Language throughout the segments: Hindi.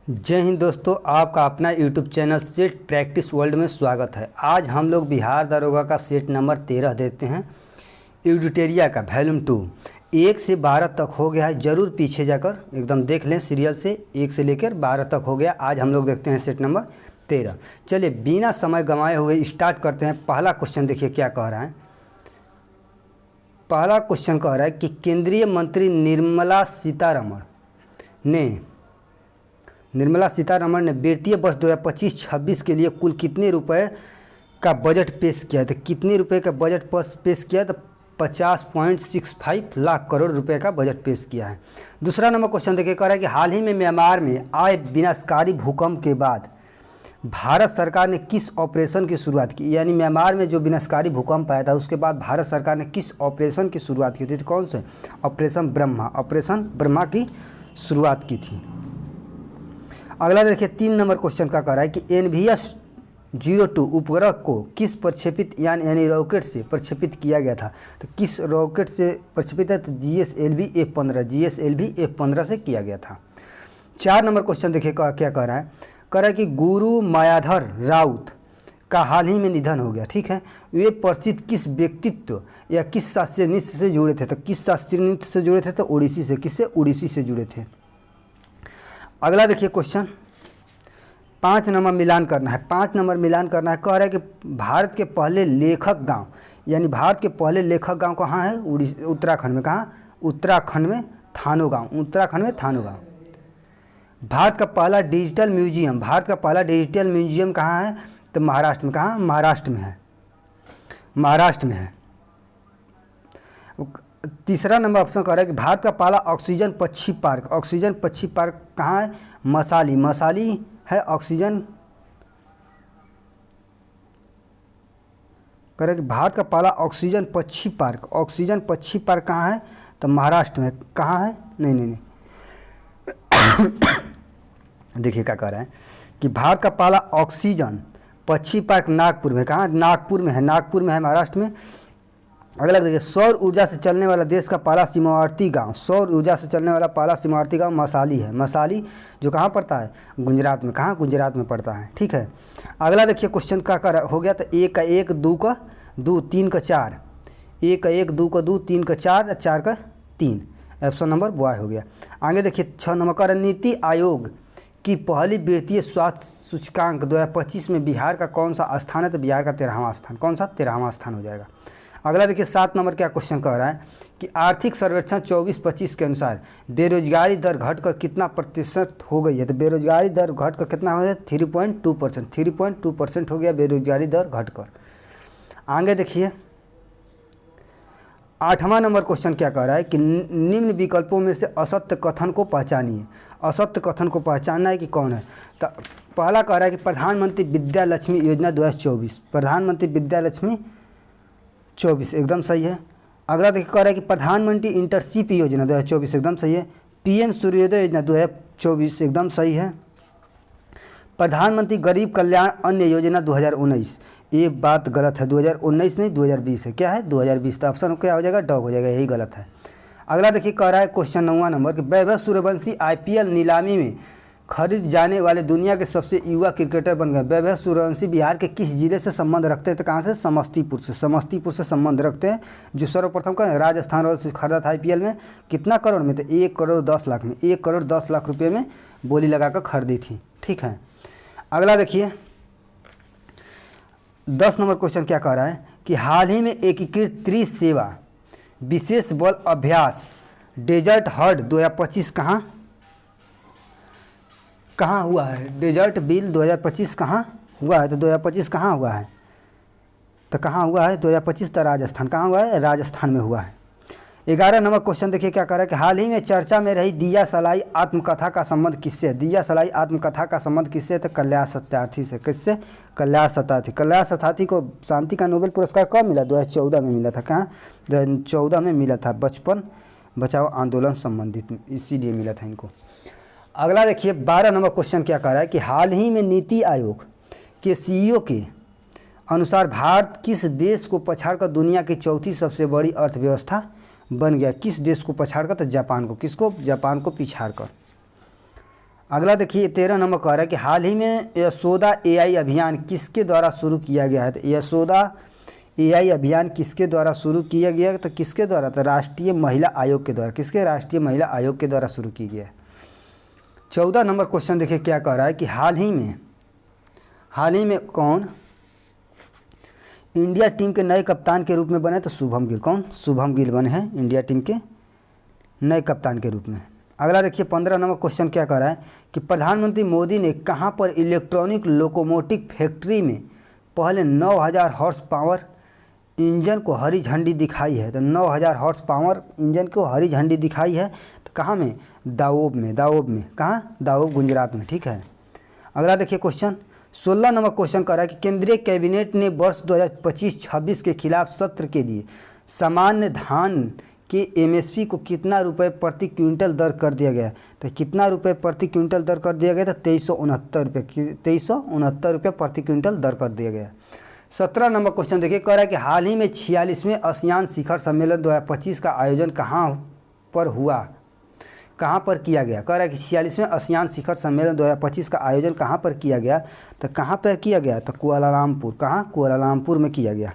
जय हिंद दोस्तों, आपका अपना YouTube channel set practice world में स्वागत है। आज हम लोग बिहार दरोगा का सेट नंबर 13 देते हैं। एडिटोरिया का वॉल्यूम 2 1 से 12 तक हो गया है। ज़रूर पीछे जाकर एकदम देख लें सीरियल से। 1 से लेकर 12 तक हो गया। आज हम लोग देखते हैं सेट नंबर 13। चलिए बिना समय गंवाए हुए स्टार्ट करते हैं। पहला क्वेश्चन देखिए क्या कह रहा है। पहला क्वेश्चन कह रहा है कि केंद्रीय मंत्री निर्मला सीतारमण ने वित्तीय वर्ष 2025-26 के लिए कुल कितने रुपए का बजट पेश किया है। तो कितने रुपए का बजट पेश किया है? तो 50.65 लाख करोड़ रुपए का बजट पेश किया है। दूसरा नंबर क्वेश्चन देखिए कह रहा है कि हाल ही में म्यांमार में आए विनाशकारी भूकंप के बाद भारत सरकार ने किस ऑपरेशन की शुरुआत की। यानी म्यांमार में जो विनाशकारी भूकंप आया था उसके बाद भारत सरकार ने किस ऑपरेशन की शुरुआत की थी। तो कौन से? ऑपरेशन ब्रह्मा की शुरुआत की थी। अगला देखिए 3 नंबर क्वेश्चन का कह रहा है कि NVS-02 उपग्रह को किस प्रक्षेपित यानी रॉकेट से प्रक्षेपित किया गया था। तो किस रॉकेट से प्रक्षेपित है? तो GSLV F-15 से किया गया था। 4 नंबर क्वेश्चन देखिए क्या कह रहा है। कह रहा है कि गुरु मायाधर राउत का हाल ही में निधन हो गया। ठीक है, वे प्रसिद्ध किस व्यक्तित्व या किस शास्त्रीय नृत्य से जुड़े थे। तो किस शास्त्रीय नृत्य से जुड़े थे? तो ओडिसी से। किससे? ओडिसी से जुड़े थे। अगला देखिए क्वेश्चन 5 नंबर मिलान करना है। 5 नंबर मिलान करना है। कह रहा है कि भारत के पहले लेखक गांव, यानी भारत के पहले लेखक गांव कहाँ है? उत्तराखंड में। कहाँ? उत्तराखंड में थानो गांव। भारत का पहला डिजिटल म्यूजियम कहाँ है? तो महाराष्ट्र में। कहाँ? महाराष्ट्र में है। तीसरा नंबर ऑप्शन कह रहा है कि भारत का पहला ऑक्सीजन पक्षी पार्क कहाँ है? मसाली है ऑक्सीजन। कह रहा है कि भारत का पहला ऑक्सीजन पक्षी पार्क कहाँ है? तो महाराष्ट्र में। कहाँ है? नहीं देखिए क्या कह रहा है कि भारत का पहला ऑक्सीजन पक्षी पार्क नागपुर में। कहाँ? नागपुर में है महाराष्ट्र में। अगला देखिए सौर ऊर्जा से चलने वाला देश का पहला सीमावर्ती गांव मसाली है। मसाली जो कहाँ पड़ता है? गुजरात में। कहाँ? गुजरात में पड़ता है। ठीक है, अगला देखिए क्वेश्चन का हो गया। तो 1 का 1, 2 का 2, 3 का 4। 1 का 1, 2 का 2, 3 का 4, 4 का 3। ऑप्शन नंबर बॉय हो गया। आगे देखिए 6 नंबर का नीति आयोग की पहली वित्तीय स्वास्थ्य सूचकांक 2025 में बिहार का कौन सा स्थान है? तो बिहार का 13वां स्थान। कौन सा? 13वां स्थान हो जाएगा। अगला देखिए 7 नंबर क्या क्वेश्चन कह रहा है कि आर्थिक सर्वेक्षण 24-25 के अनुसार बेरोजगारी दर घटकर कितना प्रतिशत हो गई है। तो बेरोजगारी दर घटकर कितना हो गया? 3.2%। 3.2% हो गया बेरोजगारी दर घटकर। आगे देखिए 8वां नंबर क्वेश्चन क्या कह रहा है कि निम्न विकल्पों में से असत्य कथन को पहचानिए। असत्य कथन को पहचानना है कि कौन है। तो पहला कह रहा है कि प्रधानमंत्री विद्या लक्ष्मी योजना 2024। प्रधानमंत्री विद्या लक्ष्मी 24 एकदम सही है। अगला देखिए कह रहा है कि प्रधानमंत्री इंटर्नशिप योजना 2024 एकदम सही है। PM सूर्योदय योजना 2024 एकदम सही है। प्रधानमंत्री गरीब कल्याण अन्न योजना 2019, ये बात गलत है। 2019 नहीं 2020 है। क्या है? 2020। तो ऑप्शन क्या हो जाएगा? डॉग हो जाएगा, यही गलत है। अगला देखिए कह रहा है क्वेश्चन 9वां नंबर कि वैभव सूर्यवंशी IPL नीलामी में खरीद जाने वाले दुनिया के सबसे युवा क्रिकेटर बन गए। वैभव सूर्यवंशी बिहार के किस जिले से संबंध रखते हैं? तो कहाँ से? समस्तीपुर से संबंध रखते हैं। जो सर्वप्रथम का राजस्थान रॉयल्स से खरीदा था IPL में। कितना करोड़ में? तो 1 करोड़ 10 लाख में। 1 करोड़ 10 लाख रुपये में बोली लगाकर खरीदी थी। ठीक है, अगला देखिए 10 नंबर क्वेश्चन क्या कह रहा है कि हाल ही में एकीकृत त्रिसेवा विशेष बल अभ्यास डेजर्ट हर्ड 2025 कहाँ हुआ है? डेजर्ट बिल 2025 कहाँ हुआ है? तो 2025 कहाँ हुआ है? तो कहाँ हुआ है? 2025 तो राजस्थान। कहाँ हुआ है? राजस्थान में हुआ है। 11 नंबर क्वेश्चन देखिए क्या कह रहा है कि हाल ही में चर्चा में रही दिया सलाई आत्मकथा का संबंध किससे है? दिया सलाई आत्मकथा का संबंध किससे? तो कल्याण सत्यार्थी से। किससे? कल्याण सत्यार्थी को शांति का नोबेल पुरस्कार कब मिला? 2014 में मिला था। कहाँ? 2014 में मिला था। बचपन बचाओ आंदोलन संबंधित, इसीलिए मिला था इनको। अगला देखिए 12 नंबर क्वेश्चन क्या कह रहा है कि हाल ही में नीति आयोग के CEO के अनुसार भारत किस देश को पछाड़कर दुनिया की चौथी सबसे बड़ी अर्थव्यवस्था बन गया? किस देश को पछाड़कर? तो जापान को। किसको? जापान को पिछाड़कर। अगला देखिए 13 नंबर कह रहा है कि हाल ही में यशोदा एआई अभियान किसके द्वारा शुरू किया गया है। तो यशोदा एआई अभियान किसके द्वारा शुरू किया गया, तो किसके द्वारा, तो राष्ट्रीय महिला आयोग के द्वारा। किसके, राष्ट्रीय महिला आयोग के द्वारा शुरू की गया है। 14 नंबर क्वेश्चन देखिए क्या कह रहा है कि हाल ही में कौन इंडिया टीम के नए कप्तान के रूप में बने, तो शुभम गिल। कौन, शुभम गिल बने हैं इंडिया टीम के नए कप्तान के रूप में। अगला देखिए 15 नंबर क्वेश्चन क्या कह रहा है कि प्रधानमंत्री मोदी ने कहां पर इलेक्ट्रॉनिक लोकोमोटिव फैक्ट्री में पहले 9000 हॉर्स पावर इंजन को हरी झंडी दिखाई है। तो 9000 हॉर्स पावर इंजन को हरी झंडी दिखाई है, तो कहाँ में, दावोब में। कहाँ, दावोब गुजरात में, ठीक है। अगला देखिए क्वेश्चन 16 नंबर क्वेश्चन कर रहा है कि केंद्रीय कैबिनेट ने वर्ष 2025-26 के खिलाफ सत्र के लिए सामान्य धान के एमएसपी को कितना रुपए प्रति क्विंटल दर कर दिया गया। तो कितना रुपए प्रति क्विंटल दर कर दिया गया, तो 2369 रुपये प्रति क्विंटल दर कर दिया गया। 17 नंबर क्वेश्चन देखिए कह रहा है कि हाल ही में 46वें आसियान शिखर सम्मेलन 2025 का आयोजन कहाँ पर किया गया। कह रहा है कि 46वें आसियान शिखर सम्मेलन 2025 का आयोजन कहाँ पर किया गया, तो कहाँ पर किया गया, तो कुआलालंपुर। कहाँ, कुआलालंपुर में किया गया।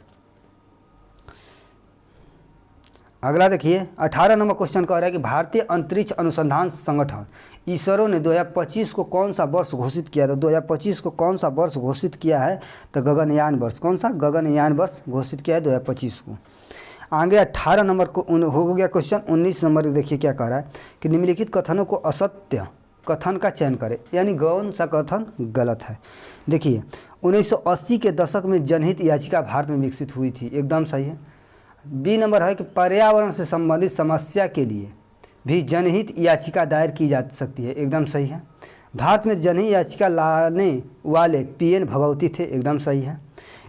अगला देखिए 18 नंबर क्वेश्चन कह रहा है कि भारतीय अंतरिक्ष अनुसंधान संगठन इसरो ने 2025 को कौन सा वर्ष घोषित किया। तो 2025 को कौन सा वर्ष घोषित किया है, तो गगनयान वर्ष। कौन सा, गगनयान वर्ष घोषित किया है 2025 को। आगे 18 नंबर को हो गया क्वेश्चन। 19 नंबर देखिए क्या कह रहा है कि निम्नलिखित कथनों को असत्य कथन का चयन करें, यानी कौन सा कथन गलत है। देखिए 1980 के दशक में जनहित याचिका भारत में विकसित हुई थी, एकदम सही है। बी नंबर है कि पर्यावरण से संबंधित समस्या के लिए भी जनहित याचिका दायर की जा सकती है, एकदम सही है। भारत में जनहित याचिका लाने वाले पीएन भगवती थे, एकदम सही है।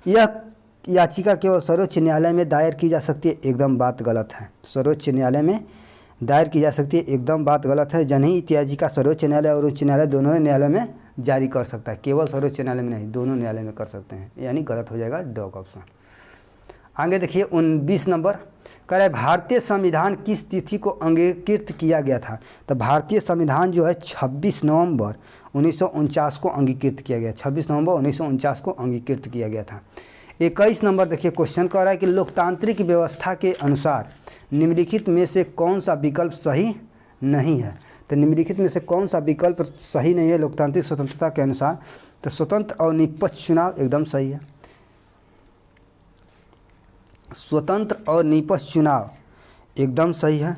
यह याचिका केवल सर्वोच्च न्यायालय में दायर की जा सकती है, एकदम बात गलत है। सर्वोच्च न्यायालय में दायर की जा सकती है, एकदम बात गलत है। जनहित याचिका सर्वोच्च न्यायालय और उच्च न्यायालय दोनों न्यायालय में जारी कर सकता है, केवल सर्वोच्च न्यायालय में नहीं, दोनों न्यायालय में कर सकते हैं, यानी गलत हो जाएगा डॉग ऑप्शन। आगे देखिए 19 नंबर कह रहा है भारतीय संविधान किस तिथि को अंगीकृत किया गया था। तो भारतीय संविधान जो है 26 नवंबर 1949 को अंगीकृत किया गया, 26 नवंबर 1949 को अंगीकृत किया गया था। 21 नंबर देखिए क्वेश्चन कह रहा है कि लोकतांत्रिक व्यवस्था के अनुसार निम्नलिखित में से कौन सा विकल्प सही नहीं है। तो निम्नलिखित में से कौन सा विकल्प सही नहीं है लोकतांत्रिक स्वतंत्रता के अनुसार, तो स्वतंत्र और निष्पक्ष चुनाव एकदम सही है। स्वतंत्र और निष्पक्ष चुनाव एकदम सही है।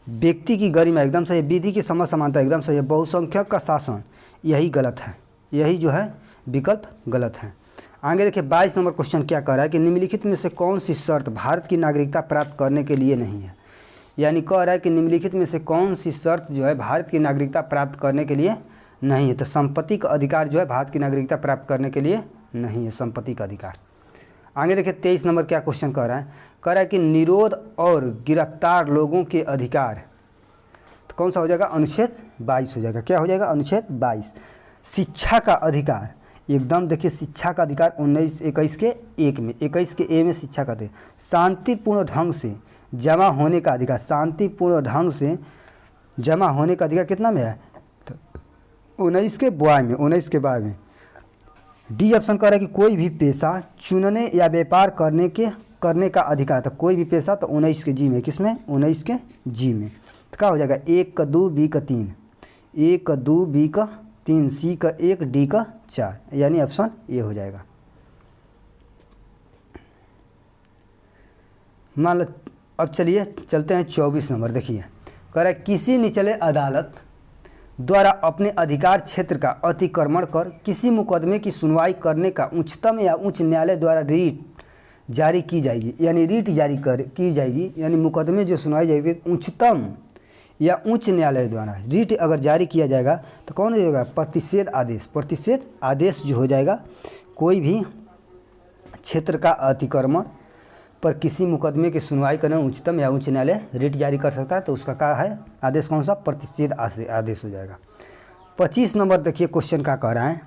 व्यक्ति की गरिमा एकदम सही है। विधि की सम समानता एकदम सही है। बहुसंख्यक का शासन यही गलत है, यही जो है विकल्प गलत है। आगे देखिए 22 नंबर क्वेश्चन क्या कह रहा है कि निम्नलिखित में से कौन सी शर्त भारत की नागरिकता प्राप्त करने के लिए नहीं है। यानी कह रहा है कि निम्नलिखित में से कौन सी शर्त जो है भारत की नागरिकता प्राप्त करने के लिए नहीं है। तो संपत्ति का अधिकार जो है भारत की नागरिकता प्राप्त करने के लिए नहीं है, संपत्ति का अधिकार। आगे देखिए 23 नंबर क्या क्वेश्चन कह रहा है कि निरोध और गिरफ्तार लोगों के अधिकार, तो कौन सा हो जाएगा, अनुच्छेद 22 हो जाएगा। क्या हो जाएगा, अनुच्छेद 22। शिक्षा का अधिकार एकदम देखिए, शिक्षा का अधिकार 21 के 1 में, 21 के ए में शिक्षा का अधिकार। शांतिपूर्ण ढंग से जमा होने का अधिकार, शांतिपूर्ण ढंग से जमा होने का अधिकार कितना में है, तो 19 के बॉय में, 19 के बॉय में। डी ऑप्शन कह रहा है कि कोई भी पेशा चुनने या व्यापार करने का अधिकार, तो कोई भी पेशा, तो 19 के जी में, किसमें, 19 के जी में। तो क्या हो जाएगा, 1 का 2 बी का 3, 1 का 2 बी का 3, सी का 1 डी का 4, यानी ऑप्शन ए हो जाएगा। मान लो अब चलिए चलते हैं 24 नंबर। देखिए कह रहा है किसी निचले अदालत द्वारा अपने अधिकार क्षेत्र का अतिक्रमण कर किसी मुकदमे की सुनवाई करने का उच्चतम या उच्च न्यायालय द्वारा रीट जारी की जाएगी, यानी रीट जारी की जाएगी, यानी मुकदमे जो सुनवाई जाएगी उच्चतम या उच्च न्यायालय द्वारा रीट अगर जारी किया जाएगा तो कौन हो जाएगा, प्रतिषेध आदेश। प्रतिषेध आदेश जो हो जाएगा, कोई भी क्षेत्र का अतिक्रमण पर किसी मुकदमे की सुनवाई करने उच्चतम या उच्च न्यायालय रीट जारी कर सकता है, तो उसका क्या है आदेश, कौन सा, प्रतिषेध आदेश हो जाएगा। 25 नंबर देखिए क्वेश्चन क्या कह रहा है,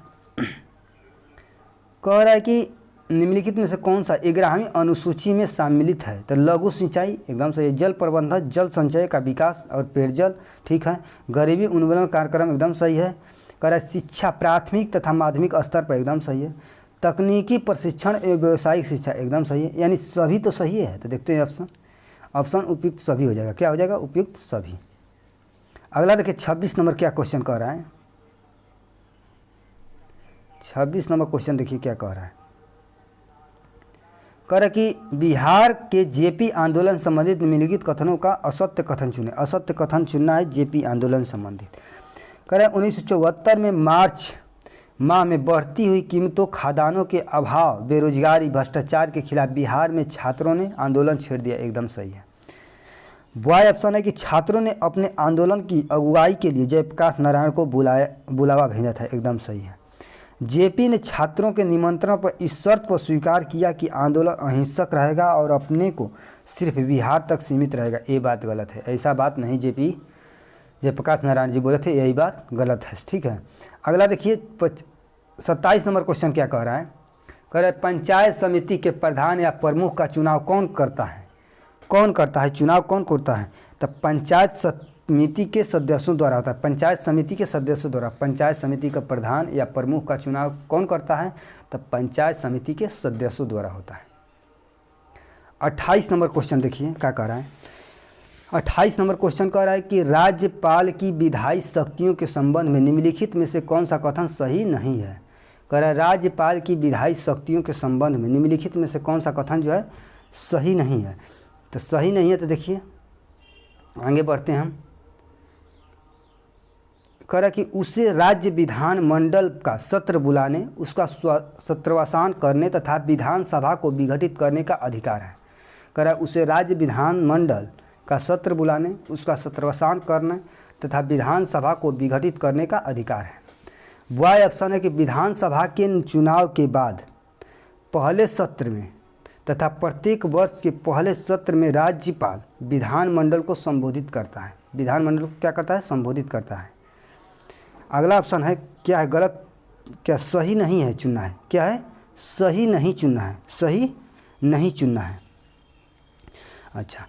कह रहा है कि निम्नलिखित में से कौन सा 11वीं अनुसूची में सम्मिलित है। तो लघु सिंचाई एकदम सही है। जल प्रबंधन, जल संचय का विकास और पेयजल, ठीक है। गरीबी उन्मूलन कार्यक्रम एकदम सही है। कह रहा है शिक्षा प्राथमिक तथा माध्यमिक स्तर पर, एकदम सही है। तकनीकी प्रशिक्षण एवं व्यावसायिक शिक्षा, एकदम सही है, यानी सभी तो सही है। तो देखते हैं ऑप्शन उपयुक्त सभी हो जाएगा। क्या हो जाएगा? उपयुक्त सभी। अगला देखिए 26 नंबर क्या क्वेश्चन कह रहा है। 26 नंबर क्वेश्चन देखिए क्या कह रहा है। कह रहा है कि बिहार के जेपी आंदोलन संबंधित निम्नलिखित कथनों का असत्य कथन चुने। असत्य कथन चुनना है जेपी आंदोलन संबंधित। कह रहा है 1974 में मार्च माह में बढ़ती हुई कीमतों, खादानों के अभाव, बेरोजगारी, भ्रष्टाचार के खिलाफ बिहार में छात्रों ने आंदोलन छेड़ दिया, एकदम सही है। बॉय ऑप्शन है कि छात्रों ने अपने आंदोलन की अगुवाई के लिए जयप्रकाश नारायण को बुलावा भेजा था, एकदम सही है। जेपी ने छात्रों के निमंत्रण पर इस शर्त पर स्वीकार किया कि आंदोलन अहिंसक रहेगा और अपने को सिर्फ बिहार तक सीमित रहेगा, ये बात गलत है। ऐसा बात नहीं जयप्रकाश नारायण जी बोले थे, यही बात गलत है, ठीक है। अगला देखिए 27 नंबर क्वेश्चन क्या कह रहा है। कह रहा है पंचायत समिति के प्रधान या प्रमुख का चुनाव कौन करता है? कौन करता है चुनाव? कौन करता है? तो पंचायत समिति के सदस्यों द्वारा होता है। पंचायत समिति के सदस्यों द्वारा। पंचायत समिति का प्रधान या प्रमुख का चुनाव कौन करता है? तो पंचायत समिति के सदस्यों द्वारा होता है। 28 नंबर क्वेश्चन देखिए क्या कह रहा है। 28 नंबर क्वेश्चन कह रहा है कि राज्यपाल की विधायी शक्तियों के संबंध में निम्नलिखित में से कौन सा कथन सही नहीं है? कह रहा है राज्यपाल की विधायी शक्तियों के संबंध में निम्नलिखित में से कौन सा कथन जो है सही नहीं है? तो सही नहीं है तो देखिए आगे बढ़ते हैं हम। कह रहा है कि उसे राज्य विधानमंडल का सत्र बुलाने, उसका सत्रवसान करने तथा विधानसभा को विघटित करने का अधिकार है। कह रहा है उसे राज्य विधानमंडल का सत्र बुलाने, उसका सत्रवसान करने तथा विधानसभा को विघटित करने का अधिकार है। वाई ऑप्शन है कि विधानसभा के चुनाव के बाद पहले सत्र में तथा प्रत्येक वर्ष के पहले सत्र में राज्यपाल विधानमंडल को संबोधित करता है। विधानमंडल को क्या करता है? संबोधित करता है। अगला ऑप्शन है क्या है गलत? क्या सही नहीं है चुनना है? क्या है? सही नहीं चुनना है। सही नहीं चुनना है। अच्छा,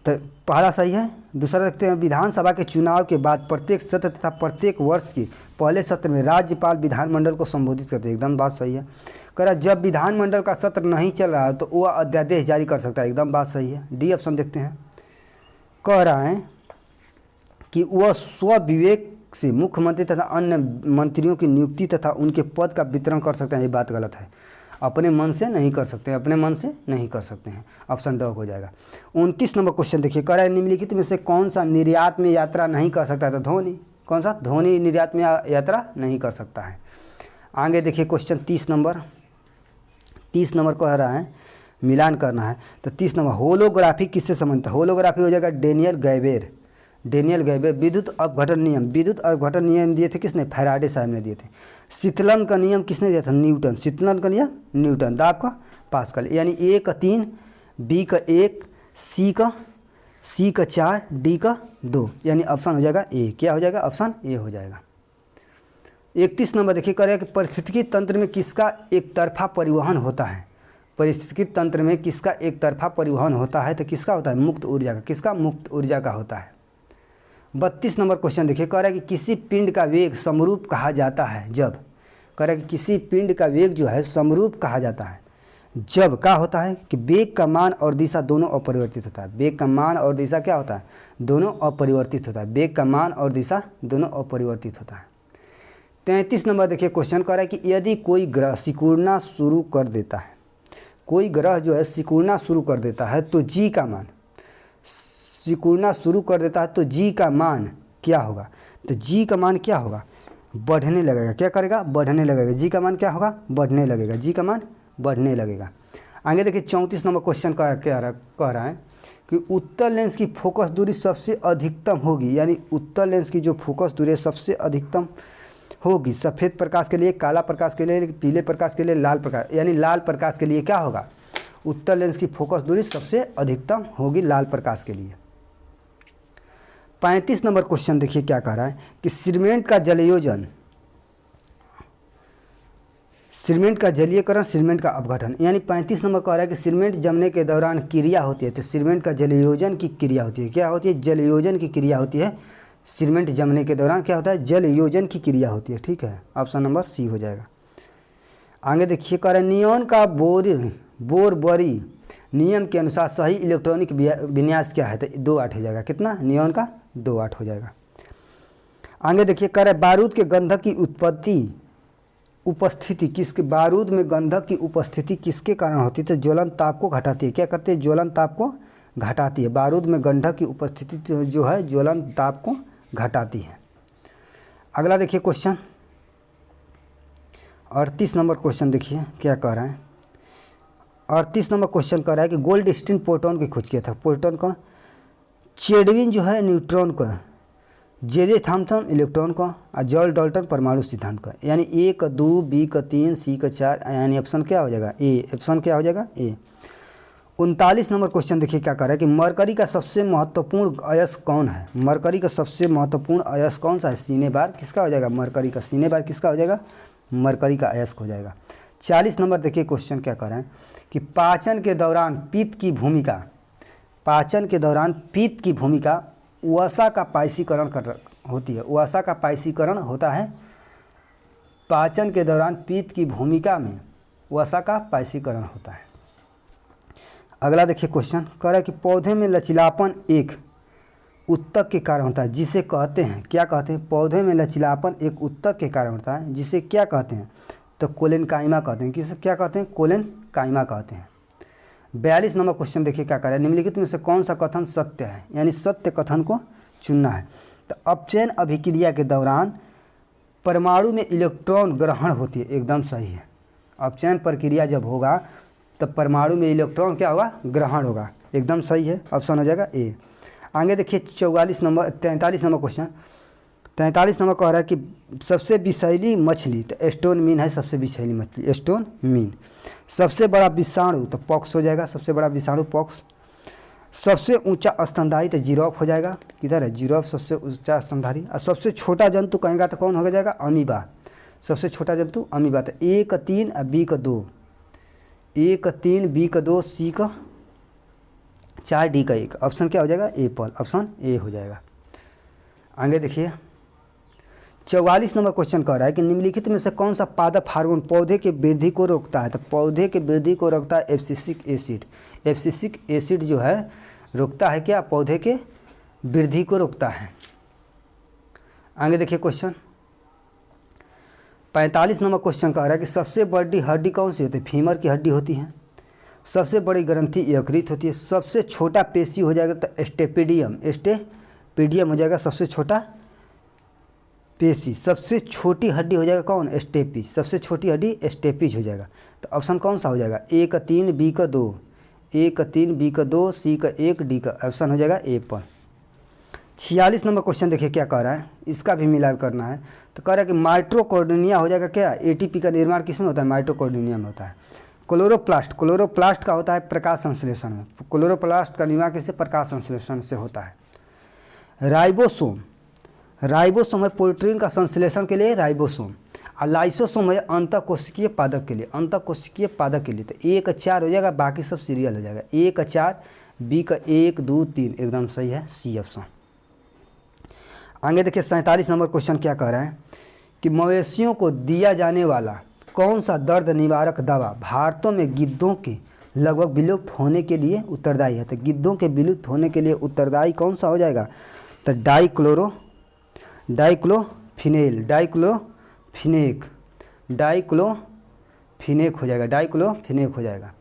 तो पहला सही है। दूसरा देखते हैं विधानसभा के चुनाव के बाद प्रत्येक सत्र तथा प्रत्येक वर्ष के पहले सत्र में राज्यपाल विधानमंडल को संबोधित करते हैं, एकदम बात सही है। कह रहा जब विधानमंडल का सत्र नहीं चल रहा है तो वह अध्यादेश जारी कर सकता है, एकदम बात सही है। डी ऑप्शन देखते हैं। कह रहा है कि वह स्वविवेक से मुख्यमंत्री तथा अन्य मंत्रियों की नियुक्ति तथा उनके पद का वितरण कर सकते हैं, ये बात गलत है। अपने मन से नहीं कर सकते हैं, अपने मन से नहीं कर सकते हैं, ऑप्शन डॉग हो जाएगा। 29 नंबर क्वेश्चन देखिए। कह रहा है निम्नलिखित में से कौन सा निर्यात में यात्रा नहीं कर सकता? तो धोनी। कौन सा? धोनी निर्यात में यात्रा नहीं कर सकता है। आगे देखिए क्वेश्चन 30 नंबर कह रहा है मिलान करना है। तो 30 नंबर होलोग्राफी किससे संबंधित है? होलोग्राफी हो जाएगा डेनियल गैबेर। विद्युत अपघटन नियम दिए थे किसने? फैराडे साहब ने दिए थे। शीतलन का नियम किसने दिया था? न्यूटन। शीतलन का नियम न्यूटन। दाब का पास्कल। यानी ए का 3, बी का 1, सी का 4, डी का 2, यानी ऑप्शन हो जाएगा ए। क्या हो जाएगा? ऑप्शन ए हो जाएगा। 31 नंबर देखिए करेगा कि पारिस्थितिकी तंत्र में किसका एक तरफा परिवहन होता है? पारिस्थितिकी तंत्र में किसका एक तरफा परिवहन होता है? तो किसका होता है? मुक्त ऊर्जा का। किसका? मुक्त ऊर्जा का होता है। 32 नंबर क्वेश्चन देखिए। कह रहा है कि किसी पिंड का वेग समरूप कहा जाता है जब। कह रहा है कि किसी पिंड का वेग जो है समरूप कहा जाता है जब क्या होता है कि वेग का मान और दिशा दोनों अपरिवर्तित होता है। वेग का मान और दिशा क्या होता है? दोनों अपरिवर्तित होता है। वेग का मान और दिशा दोनों अपरिवर्तित होता है। 33 नंबर देखिए क्वेश्चन कह रहा है कि यदि कोई ग्रह सिकुड़ना शुरू कर देता है, कोई ग्रह जो है सिकुड़ना शुरू कर देता है तो जी का मान सिकुड़ना शुरू कर देता है तो जी का मान क्या होगा? तो जी का मान क्या होगा? बढ़ने लगेगा। क्या करेगा? बढ़ने लगेगा। जी का मान क्या होगा? बढ़ने लगेगा। जी का मान बढ़ने लगेगा। आगे देखिए 34 नंबर क्वेश्चन कह रहा है कि उत्तल लेंस की फोकस दूरी सबसे अधिकतम होगी, यानी उत्तल लेंस की जो फोकस दूरी सबसे अधिकतम होगी सफ़ेद प्रकाश के लिए, काला प्रकाश के लिए, पीले प्रकाश के लिए, लाल प्रकाश, यानी लाल प्रकाश के लिए क्या होगा? उत्तल लेंस की फोकस दूरी सबसे अधिकतम होगी लाल प्रकाश के लिए। 35 नंबर क्वेश्चन देखिए क्या कह रहा है कि सीमेंट का जलीयकरण, सीमेंट का अपघटन, यानी 35 नंबर कह रहा है कि सीमेंट जमने के दौरान क्रिया होती है तो सीमेंट का जलयोजन की क्रिया होती है। क्या होती है? जलयोजन की क्रिया होती है सीमेंट जमने के दौरान क्या होता है, जल योजन की क्रिया होती है। ठीक है, ऑप्शन नंबर सी हो जाएगा। आगे देखिए, कह रहे हैं नियॉन का बोरबरी नियम के अनुसार सही इलेक्ट्रॉनिक विन्यास क्या है, तो 2 8 हो जाएगा। कितना, नियॉन का 2 8 हो जाएगा। आगे देखिए, कह रहे हैं बारूद के गंधक की उपस्थिति किसके, बारूद में गंधक की उपस्थिति किसके कारण होती है, तो ज्वलन ताप को घटाती है। क्या करती है, ज्वलन ताप को घटाती है। बारूद में गंधक की उपस्थिति जो है ज्वलन ताप को घटाती है। अगला देखिए क्वेश्चन 38 नंबर क्वेश्चन देखिए क्या कह रहा है। 38 नंबर क्वेश्चन कह रहा है कि गोल्डस्टीन प्रोटॉन की खोज किया था। प्रोटॉन का, चेडविन जो है न्यूट्रॉन का, जे थॉम्सन इलेक्ट्रॉन का, और जॉर्ज डाल्टन परमाणु सिद्धांत का। यानी A का 2, B का 3, C का 4, यानी ऑप्शन क्या हो जाएगा, ए। ऑप्शन क्या हो जाएगा, ए। 39 नंबर क्वेश्चन देखिए क्या कह रहा है कि मरकरी का सबसे महत्वपूर्ण अयस्क कौन है। मरकरी का सबसे महत्वपूर्ण अयस्क कौन सा है, सीने बार किसका हो जाएगा, मरकरी का सीने बार किसका हो जाएगा, मरकरी का अयस्क हो जाएगा। 40 नंबर देखिए क्वेश्चन क्या कह रहे हैं कि पाचन के दौरान पित्त की भूमिका, पाचन के दौरान पित्त की भूमिका वसा का पायसीकरण होती है। वसा का पायसीकरण होता है पाचन के दौरान, पित्त की भूमिका में वसा का पायसीकरण होता है। अगला देखिए क्वेश्चन कह रहा है कि पौधे में लचीलापन एक उत्तक के कारण होता है, जिसे कहते हैं, क्या कहते हैं, पौधे में लचीलापन एक उत्तक के कारण होता है, जिसे क्या कहते हैं, तो कोलेनकाइमा कहते हैं। किसे क्या कहते हैं, कोलेनकाइमा कहते हैं। 42 नंबर क्वेश्चन देखिए क्या कर रहा है, निम्नलिखित में से कौन सा कथन सत्य है, यानी सत्य कथन को चुनना है। तो अपचयन अभिक्रिया के दौरान परमाणु में इलेक्ट्रॉन ग्रहण होती है, एकदम सही है। अपचयन प्रक्रिया जब होगा तब परमाणु में इलेक्ट्रॉन क्या होगा, ग्रहण होगा, एकदम सही है, ऑप्शन हो जाएगा ए। आगे देखिए 43 नंबर 43 नंबर क्वेश्चन, 43 नंबर कह रहा है कि सबसे विषैली मछली, तो स्टोन मीन है सबसे विषैली मछली, स्टोन मीन। सबसे बड़ा विषाणु, तो पॉक्स हो जाएगा, सबसे बड़ा विषाणु पॉक्स। सबसे ऊंचा स्तनधारी, तो जिराफ हो जाएगा, किधर है, जिराफ सबसे ऊंचा स्तनधारी। और सबसे छोटा जंतु कहेगा तो कौन हो जाएगा, अमीबा, सबसे छोटा जंतु अमीबा। तो A का 3 और B का 2, A का 3, B का 2, C का 4, D का 1, ऑप्शन क्या हो जाएगा, एप्पल, ऑप्शन ए हो जाएगा। आगे देखिए 44 नंबर क्वेश्चन कह रहा है कि निम्नलिखित में से कौन सा पादप हार्मोन पौधे के वृद्धि को रोकता है, तो पौधे के वृद्धि को रोकता है एब्सिसिक एसिड। एब्सिसिक एसिड जो है रोकता है क्या, पौधे के वृद्धि को रोकता है। आगे देखिए क्वेश्चन 45 नंबर क्वेश्चन कह रहा है कि सबसे बड़ी हड्डी कौन सी होती है, फीमर की हड्डी होती है। सबसे बड़ी ग्रंथि यकृत होती है। सबसे छोटा पेशी हो जाएगा तो स्टेपिडियम, स्टेपिडियम हो जाएगा सबसे छोटा पेशी। सबसे छोटी हड्डी हो जाएगा कौन, स्टेपीज, सबसे छोटी हड्डी स्टेपीज हो जाएगा। तो ऑप्शन कौन सा हो जाएगा, A का 3, B का 2, A का 3, B का 2, C का 1, D का, ऑप्शन हो जाएगा एप्पल। 46 नंबर क्वेश्चन देखिए क्या कह रहा है, इसका भी मिलान करना है। तो कह रहा है कि माइटोकॉन्ड्रिया हो जाएगा क्या, ATP का निर्माण किस में होता है, माइटोकॉन्ड्रिया में होता है। क्लोरोप्लास्ट, क्लोरोप्लास्ट का होता है प्रकाश संश्लेषण में। क्लोरोप्लास्ट का निर्माण किससे, प्रकाश संश्लेषण से होता है। राइबोसोम, राइबोसोम है प्रोटीन का संश्लेषण के लिए राइबोसोम। और लाइसोसोम है अंतःकोशिकीय पादप के लिए, अंतःकोशिकीय पादप के लिए। तो A का 4 हो जाएगा, बाकी सब सीरियल हो जाएगा। A का 4, B का 1, 2, 3, एकदम सही है, C ऑप्शन। आगे देखिए 47 नंबर क्वेश्चन क्या कह रहा है कि मवेशियों को दिया जाने वाला कौन सा दर्द निवारक दवा भारतों में गिद्धों के लगभग विलुप्त होने के लिए उत्तरदायी है। तो गिद्धों के विलुप्त होने के लिए उत्तरदायी कौन सा हो जाएगा, तो डाइक्लोफिनेक हो जाएगा, डाइक्लोफिनेक हो जाएगा।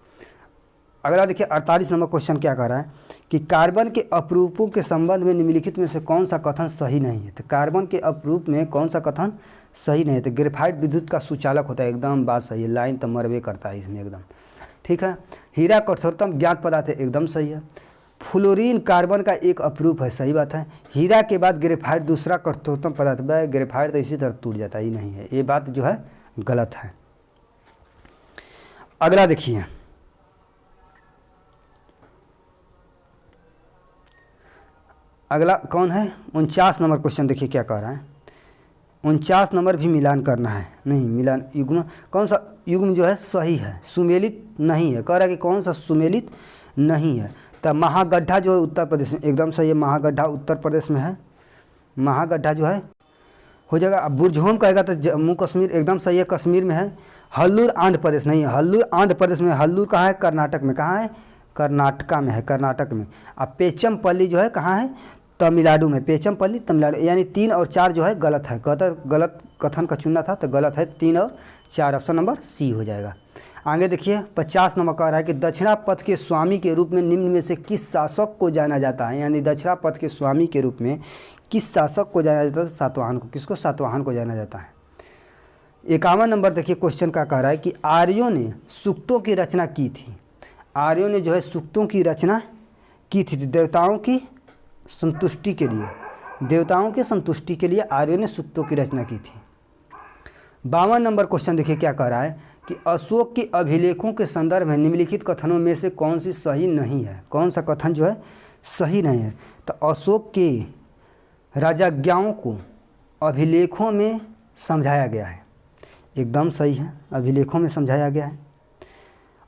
अगला देखिए 48 नंबर क्वेश्चन क्या कह रहा है कि कार्बन के अपरूपों के संबंध में निम्नलिखित में से कौन सा कथन सही नहीं है। तो कार्बन के अपरूप में कौन सा कथन सही नहीं है, तो ग्रेफाइट विद्युत का सुचालक होता है, एकदम बात सही है, लाइन तो मरबे करता है इसमें, एकदम ठीक है। हीरा कठोरतम ज्ञात पदार्थ है, एकदम सही है। फ्लोरीन कार्बन का एक अपरूप है, सही बात है। हीरा के बाद ग्रेफाइट दूसरा कठोरतम पदार्थ है, ग्रेफाइट तो इसी तरह टूट जाता ही नहीं है, ये बात जो है गलत है। अगला देखिए अगला कौन है, 49 नंबर क्वेश्चन देखिए क्या कह रहा है। 49 नंबर भी मिलान करना है, नहीं मिलान युग्म, कौन सा युग्म जो है सही है, सुमेलित नहीं है। कह रहा है कि कौन सा सुमेलित नहीं है, तो महागड्ढा जो है उत्तर प्रदेश में, एकदम सही है, महागड्ढा उत्तर प्रदेश में है। महागड्ढा जो है हो जाएगा। अब बुरजहोम कहेगा तो जम्मू कश्मीर एकदम सही है, कश्मीर में है। हल्लूर आंध्र प्रदेश नहीं है, हल्लूर आंध्र प्रदेश में, हल्लूर कहाँ है? कर्नाटक में। कहाँ है? कर्नाटका में है, कर्नाटक में। अब पेचमपल्ली जो है कहाँ है? तमिलनाडु में। पेचमपल्ली तमिलनाडु, यानी 3 और 4 जो है गलत है। गलत कथन का चुनना था तो गलत है, 3 और 4 ऑप्शन नंबर सी हो जाएगा। आगे देखिए 50 नंबर कह रहा है कि दक्षिणापथ के स्वामी के रूप में निम्न में से किस शासक को जाना जाता है? यानी दक्षिणापथ के स्वामी के रूप में किस शासक को जाना जाता है? सातवाहन को। किसको? सातवाहन को जाना जाता है। 51 नंबर देखिए क्वेश्चन का कह रहा है कि आर्यों ने सूक्तों की रचना की थी। आर्यों ने जो है सूक्तों की रचना की थी देवताओं की संतुष्टि के लिए। देवताओं के संतुष्टि के लिए आर्यों ने सूक्तों की रचना की थी। 52 नंबर क्वेश्चन देखिए क्या कह रहा है कि अशोक के अभिलेखों के संदर्भ में निम्नलिखित कथनों में से कौन सी सही नहीं है? कौन सा कथन जो है सही नहीं है? तो अशोक के राजाज्ञाओं को अभिलेखों में समझाया गया है, एकदम सही है, अभिलेखों में समझाया गया है।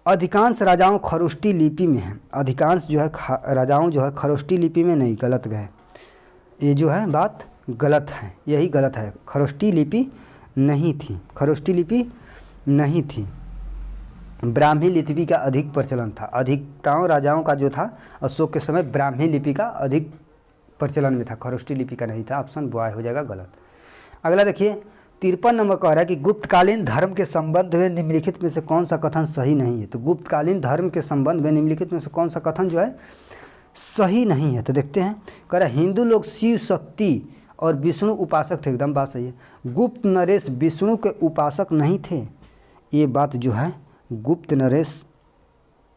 अधिकांश राजाओं खरोष्टी लिपि में है। अधिकांश जो है राजाओं जो है खरोष्टी लिपि में नहीं, गलत गए। ये जो है बात गलत है, यही गलत है। खरोष्टी लिपि नहीं थी, खरोष्टी लिपि नहीं थी। ब्राह्मी लिपि का अधिक प्रचलन था। अधिकताओं राजाओं का जो था अशोक के समय ब्राह्मी लिपि का अधिक प्रचलन में था, खरोष्टी लिपि का नहीं था। ऑप्शन बॉय हो जाएगा गलत। अगला देखिए 53 नंबर कह रहा है कि गुप्तकालीन धर्म के संबंध में निम्नलिखित में से कौन सा कथन सही नहीं है? तो गुप्तकालीन धर्म के संबंध में निम्नलिखित में से कौन सा कथन जो है सही नहीं है? तो देखते हैं। कह रहा है हिंदू लोग शिव शक्ति और विष्णु उपासक थे, एकदम बात सही है। गुप्त नरेश विष्णु के उपासक नहीं थे, ये बात जो है गुप्त नरेश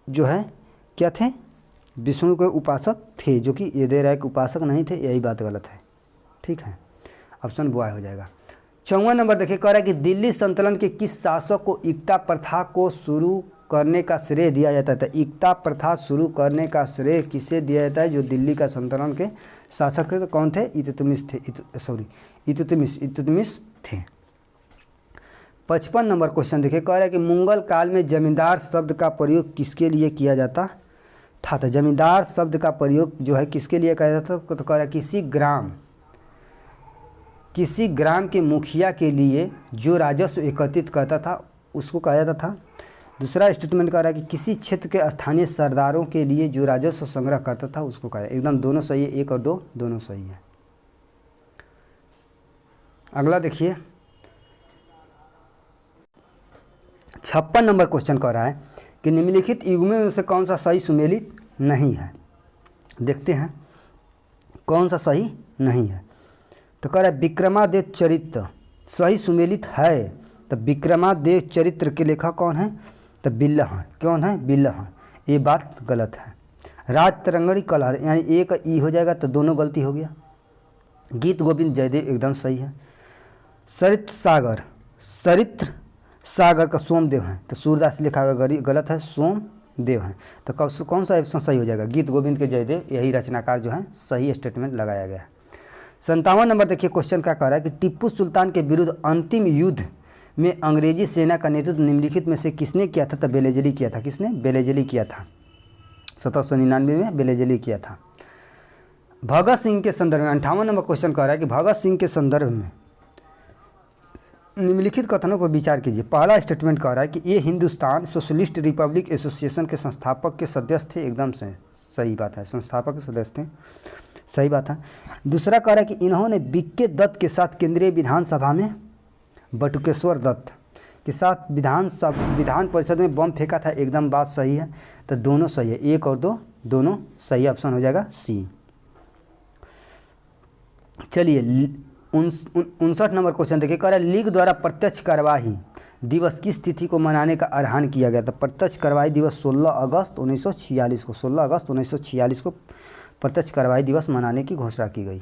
जो है क्या थे? विष्णु के उपासक थे, जो कि ये दे रहा है कि उपासक नहीं थे, यही बात गलत है। ठीक है, ऑप्शन बॉय हो जाएगा। 54 नंबर देखिए कह रहा है कि दिल्ली संतुलन के किस शासक को एकता प्रथा को शुरू करने का श्रेय दिया जाता है? तो एकता प्रथा शुरू करने का श्रेय किसे दिया जाता है? जो दिल्ली का संतुलन के शासक थे, तो कौन थे? इल्तुतमिश थे। इल्तुतमिश थे। 55 नंबर क्वेश्चन देखिए कह रहा है कि मुगल काल में जमींदार शब्द का प्रयोग किसके लिए किया जाता था? तो जमींदार शब्द का प्रयोग जो है किसके लिए किया जाता था? तो कह रहा है किसी ग्राम के मुखिया के लिए जो राजस्व एकत्रित करता था उसको कहा जाता था। दूसरा स्टेटमेंट कह रहा है कि किसी क्षेत्र के स्थानीय सरदारों के लिए जो राजस्व संग्रह करता था उसको कहा जाता। एकदम दोनों सही है, 1 और 2 दोनों सही है। अगला देखिए 56 नंबर क्वेश्चन कह रहा है कि निम्नलिखित युग्मों में से कौन सा सही सुमेलित नहीं है? देखते हैं कौन सा सही नहीं है। तो कह रहा है विक्रमादित्य चरित्र सही सुमेलित है। तो विक्रमादित्य चरित्र के लेखक कौन है? तो बिल्लहन। कौन है? बिल्लहन। ये बात गलत है। राज तरंगणी कलहर, यानी एक ई हो जाएगा तो दोनों गलती हो गया। गीत गोविंद जयदेव एकदम सही है। सरित्र सागर का सोमदेव है, तो सूरदास लिखा हुआ गलत है, सोमदेव है। तो कौन सा ऑप्शन सही हो जाएगा? गीत गोविंद के जयदेव, यही रचनाकार जो है सही स्टेटमेंट लगाया गया है। 57 नंबर देखिए क्वेश्चन क्या कह रहा है कि टिप्पू सुल्तान के विरुद्ध अंतिम युद्ध में अंग्रेजी सेना का नेतृत्व निम्नलिखित में से किसने किया था? तो बेलेजली किया था। किसने? बेलेजली किया था। 1799 में बेलेजली किया था। भगत सिंह के संदर्भ में 58 नंबर क्वेश्चन कह रहा है कि भगत सिंह के संदर्भ में निम्नलिखित कथनों पर विचार कीजिए। पहला स्टेटमेंट कह रहा है कि ये हिंदुस्तान सोशलिस्ट रिपब्लिक एसोसिएशन के संस्थापक के सदस्य थे, एकदम से सही बात है, संस्थापक के सदस्य थे, सही बात है। दूसरा कह रहा है कि इन्होंने बीके दत्त के साथ केंद्रीय विधानसभा में बटुकेश्वर दत्त के साथ विधान परिषद में बम फेंका था, एकदम बात सही है। तो दोनों सही है, 1 और 2 दोनों सही, ऑप्शन हो जाएगा सी। चलिए 59 नंबर क्वेश्चन देखिए कह रहा है लीग द्वारा प्रत्यक्ष कार्यवाही दिवस किस तिथि को मनाने का आह्वान किया गया था? प्रत्यक्ष कार्यवाही दिवस 16 अगस्त 1946 को, 16 अगस्त 1946 को प्रत्यक्ष कार्यवाही दिवस मनाने की घोषणा की गई।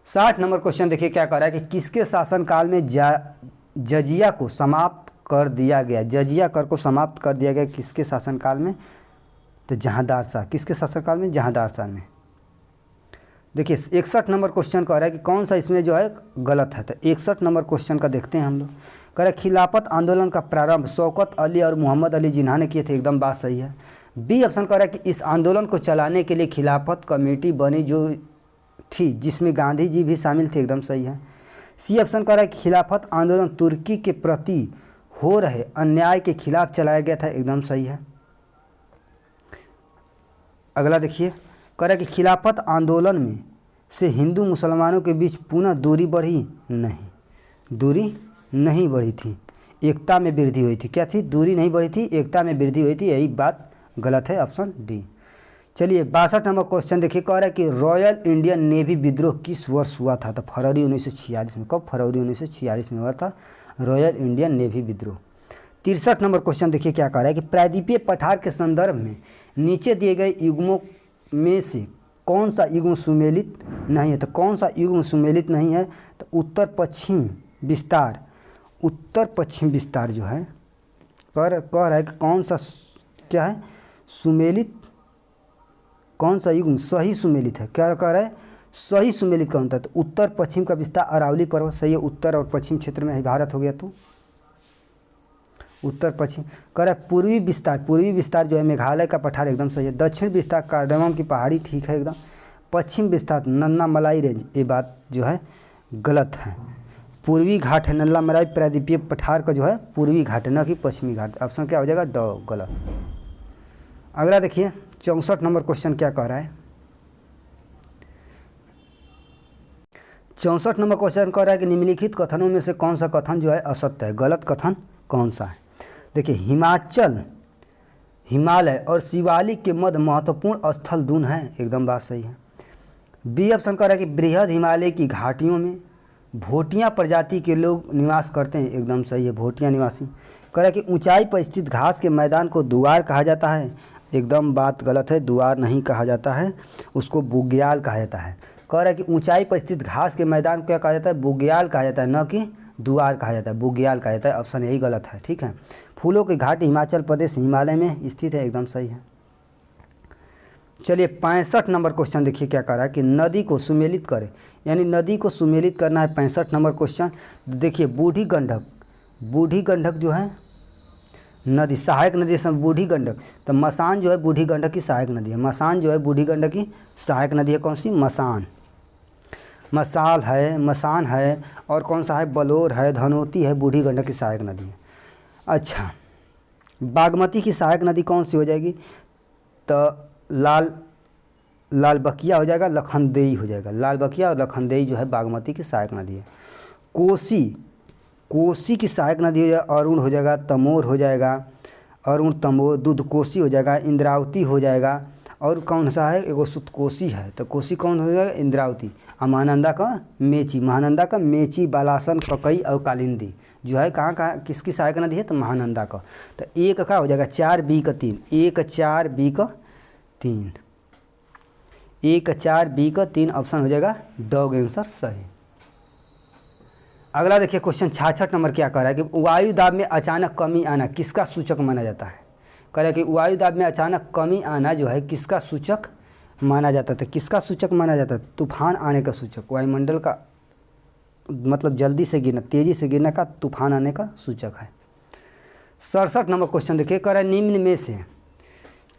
60 नंबर क्वेश्चन देखिए क्या कह रहा है कि किसके शासनकाल में जजिया को समाप्त कर दिया गया? जजिया कर को समाप्त कर दिया गया किसके शासनकाल में? तो जहांदार शाह। किसके शासनकाल में? जहांदार शाह में। देखिए 61 नंबर क्वेश्चन कह रहा है कि कौन सा इसमें जो है गलत है? तो 61 नंबर क्वेश्चन का देखते हैं हम लोग। कह रहा है खिलाफत आंदोलन का प्रारंभ शौकत अली और मोहम्मद अली जिन्ना ने किए थे, एकदम बात सही है। बी ऑप्शन कह रहा है कि इस आंदोलन को चलाने के लिए खिलाफत कमेटी बनी जो थी जिसमें गांधी जी भी शामिल थे, एकदम सही है। सी ऑप्शन कह रहा है कि खिलाफत आंदोलन तुर्की के प्रति हो रहे अन्याय के खिलाफ चलाया गया था, एकदम सही है। अगला देखिए, कह रहा है कि खिलाफत आंदोलन में से हिंदू मुसलमानों के बीच पुनः दूरी बढ़ी, नहीं, दूरी नहीं बढ़ी थी, एकता में वृद्धि हुई थी। क्या थी? दूरी नहीं बढ़ी थी, एकता में वृद्धि हुई थी, यही बात गलत है, ऑप्शन डी। चलिए 62 नंबर क्वेश्चन देखिए, कह रहा है कि रॉयल इंडियन नेवी विद्रोह किस वर्ष हुआ था? तो फरवरी 1946 में। कब? फरवरी 1946 में हुआ था रॉयल इंडियन नेवी विद्रोह। 63 नंबर क्वेश्चन देखिए क्या कह रहा है कि प्रायद्वीपीय पठार के संदर्भ में नीचे दिए गए युग्मों में से कौन सा युग्म सुमेलित नहीं है? तो कौन सा युग्म सुमेलित नहीं है? तो उत्तर पश्चिम विस्तार, उत्तर पश्चिम विस्तार जो है कह रहा है कि कौन सा क्या है सुमेलित, कौन सा युग्म सही सुमेलित है? क्या कह रहा है? सही सुमेलित कौन था? तो उत्तर पश्चिम का विस्तार अरावली पर्वत सही है, उत्तर और पश्चिम क्षेत्र में है भारत हो गया, तो उत्तर पश्चिम। कह रहा है पूर्वी विस्तार, पूर्वी विस्तार जो है मेघालय का पठार, एकदम सही है। दक्षिण विस्तार कार्डमम की पहाड़ी, ठीक है एकदम। पश्चिम विस्तार नन्ना मलाई रेंज, ये बात जो है गलत है। पूर्वी घाट है नन्ना मलाई प्रायद्वीपीय पठार का जो है पूर्वी घाट है, न कि पश्चिमी घाट। ऑप्शन क्या हो जाएगा? ड, गलत। अगला देखिए 64 नंबर क्वेश्चन क्या कह रहा है? 64 नंबर क्वेश्चन कह रहा है कि निम्नलिखित कथनों में से कौन सा कथन जो है असत्य है? गलत कथन कौन सा है? देखिए, हिमाचल, हिमालय और शिवालिक के मध्य महत्वपूर्ण स्थल दून है, एकदम बात सही है। बी ऑप्शन कह रहा है कि बृहद हिमालय की घाटियों में भोटिया प्रजाति के लोग निवास करते हैं, एकदम सही है, भोटिया निवासी। कह रहा है कि ऊंचाई पर स्थित घास के मैदान को दुआर कहा जाता है, एकदम बात गलत है, दुआर नहीं कहा जाता है, उसको बुग्याल कहा जाता है। कह रहा है कि ऊंचाई पर स्थित घास के मैदान को क्या कहा जाता है? बुग्याल कहा जाता है, न कि दुआर कहा जाता है, बुग्याल कहा जाता है। ऑप्शन यही गलत है, ठीक है। फूलों की घाटी हिमाचल प्रदेश हिमालय में स्थित है, एकदम सही है। चलिए 65 नंबर क्वेश्चन देखिए क्या कह रहा है कि नदी को सुमेलित करें, यानी नदी को सुमेलित करना है 65 नंबर क्वेश्चन। देखिए बूढ़ी गंडक, बूढ़ी गंडक जो है नदी, सहायक नदी है बूढ़ी गंडक, तो मसान जो है बूढ़ी गंडक की सहायक नदी है, मसान जो है बूढ़ी गंडक की सहायक नदी है। कौन सी? मसान, मसाल है, मसान है, और कौन सा है? बलौर है, धनोती है, बूढ़ी गंडक की सहायक नदी है। अच्छा, बागमती की सहायक नदी कौन सी हो जाएगी? तो लाल बकिया हो जाएगा, लखनदेई हो जाएगा, लाल बकिया और लखनदेई जो है बागमती की सहायक नदी है। कोसी, कोसी की सहायक नदी हो जाएगा, अरुण हो जाएगा, तमोर हो जाएगा, अरुण तमोर, दूध कोसी हो जाएगा, इंद्रावती हो जाएगा, और कौन सा है? एगो सुतकोसी है, तो कोसी कौन हो जाएगा? इंद्रावती। और महानंदा का मेची, महानंदा का मेची, बालासन, ककई और कालिंदी जो है कहाँ किसकी सहायक नदी है? तो महानंदा का। तो एक का हो जाएगा 4 बी का 3, 1 4 बी का 3, 1 4 बी का 3 ऑप्शन हो जाएगा डॉग आंसर सही। अगला देखिए क्वेश्चन 66 नंबर क्या कह रहा है कि वायु दाब में अचानक कमी आना किसका सूचक माना जाता है? कह रहा है कि वायु दाब में अचानक कमी आना जो है किसका सूचक माना जाता था? किसका सूचक माना जाता है? तूफान आने का सूचक, वायुमंडल का मतलब जल्दी से गिरना, तेज़ी से गिरने का, तूफान आने का सूचक है। 67 नंबर क्वेश्चन देखिए, कह रहा है निम्न में से